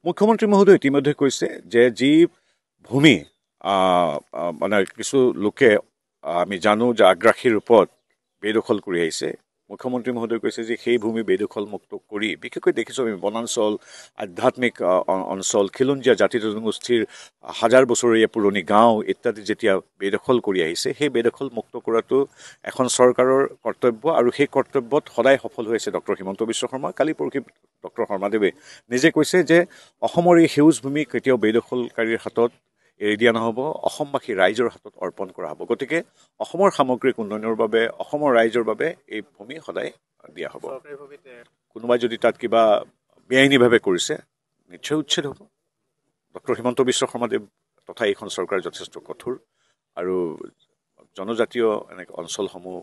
মুখ্যমন্ত্ৰী মহোদয় ইতিমধ্যে কৈছে যে যি ভূমি মানে কিছু লোকে আমি জানো যে আগ্ৰাসী ৰূপত বেদখল কৰি আহিছে। মুখ্যমন্ত্ৰী মহোদয়ে কৈছে যে সেই ভূমি বেদখল মুক্ত কৰি বিশেষকৈ দেখিছোঁ আমি বনাঞ্চল, আধ্যাত্মিক অঞ্চল, খিলঞ্জীয়া জাতি জনগোষ্ঠীৰ হাজাৰ বছৰীয়া পুৰণি গাঁও ইত্যাদি যেতিয়া বেদখল কৰি আহিছে, সেই বেদখল মুক্ত কৰাটো এখন চৰকাৰৰ কৰ্তব্য আৰু সেই কৰ্তব্যত সদায় সফল হৈ আছে ডক্টৰ হিমন্ত বিশ্ব শৰ্মা। কালি পৰহি ডক্টৰ শৰ্মাদেৱে নিজে কৈছে যে অসমৰ এই সেউজ ভূমি কেতিয়াও বেদখলকাৰীৰ হাতত এৰি দিয়া নহ'ব, অসমবাসী ৰাইজৰ হাতত অৰ্পণ কৰা হ'ব। গতিকে অসমৰ সামগ্ৰিক উন্নয়নৰ বাবে, অসমৰ ৰাইজৰ বাবে এই ভূমি সদায় দিয়া হ'ব। কোনোবাই যদি তাত কিবা বেআইনীভাৱে কৰিছে নিশ্চয় উচ্ছেদ হ'ব। ডক্টৰ হিমন্ত বিশ্ব শৰ্মাদেৱ তথা এইখন চৰকাৰ যথেষ্ট কঠোৰ আৰু জনজাতীয় এনেকৈ অঞ্চলসমূহ,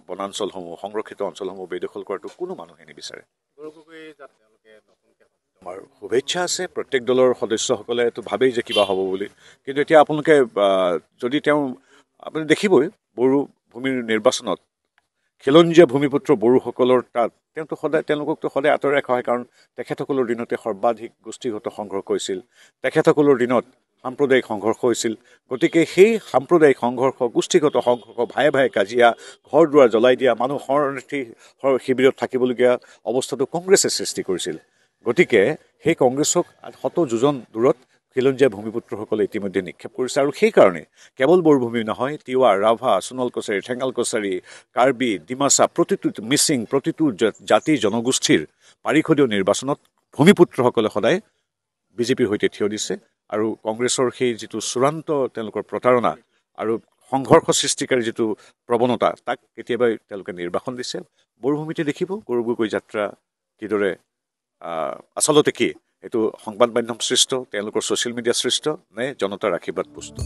বনাঞ্চলসমূহ, সংৰক্ষিত অঞ্চলসমূহ বেদখল কৰাটো কোনো মানুহে নিবিচাৰে। আমাৰ শুভেচ্ছা আছে, প্ৰত্যেক দলৰ সদস্যসকলেতো ভাবেই যে কিবা হ'ব বুলি, কিন্তু এতিয়া আপোনালোকে যদি আপুনি দেখিবই বড়ো ভূমিৰ নিৰ্বাচনত খিলঞ্জীয়া ভূমিপুত্ৰ বড়োসকলৰ তাত তেওঁলোককতো সদায় আঁতৰাই ৰখা হয়, কাৰণ তেখেতসকলৰ দিনতে সৰ্বাধিক গোষ্ঠীগত সংঘৰ্ষ হৈছিল, তেখেতসকলৰ দিনত সাম্প্ৰদায়িক সংঘৰ্ষ হৈছিল। গতিকে সেই সাম্প্ৰদায়িক সংঘৰ্ষ, গোষ্ঠীগত সংঘৰ্ষ, ভায়ে ভায়ে কাজিয়া, ঘৰ দুৱাৰ জ্বলাই দিয়া, মানুহ শৰণাৰ্থী শিবিৰত থাকিবলগীয়া অৱস্থাটো কংগ্ৰেছে সৃষ্টি কৰিছিল। গতিকে সেই কংগ্ৰেছক শত যোজন দূৰত খিলঞ্জীয়া ভূমিপুত্ৰসকলে ইতিমধ্যে নিক্ষেপ কৰিছে আৰু সেইকাৰণে কেৱল বৰভূমি নহয়, তিৱা, ৰাভা, সোণোৱাল কছাৰী, ঠেঙাল কছাৰী, কাৰ্বি, ডিমাচা, প্ৰতিটো মিচিং, প্ৰতিটো জাতি জনগোষ্ঠীৰ পাৰিষদীয় নিৰ্বাচনত ভূমিপুত্ৰসকলে সদায় বিজেপিৰ সৈতে থিয় দিছে আৰু কংগ্ৰেছৰ সেই যিটো চূড়ান্ত তেওঁলোকৰ প্ৰতাৰণা আৰু সংঘৰ্ষ সৃষ্টিকাৰী যিটো প্ৰৱণতা, তাক কেতিয়াবাই তেওঁলোকে নিৰ্বাসন দিছে। বৰভূমিতে দেখিব গৌৰৱকৈ যাত্ৰা কিদৰে আচলতে কি এইটো সংবাদ মাধ্যম সৃষ্ট, তেওঁলোকৰ ছ'চিয়েল মিডিয়া সৃষ্ট নে জনতাৰ আশীৰ্বাদ পুষ্ট।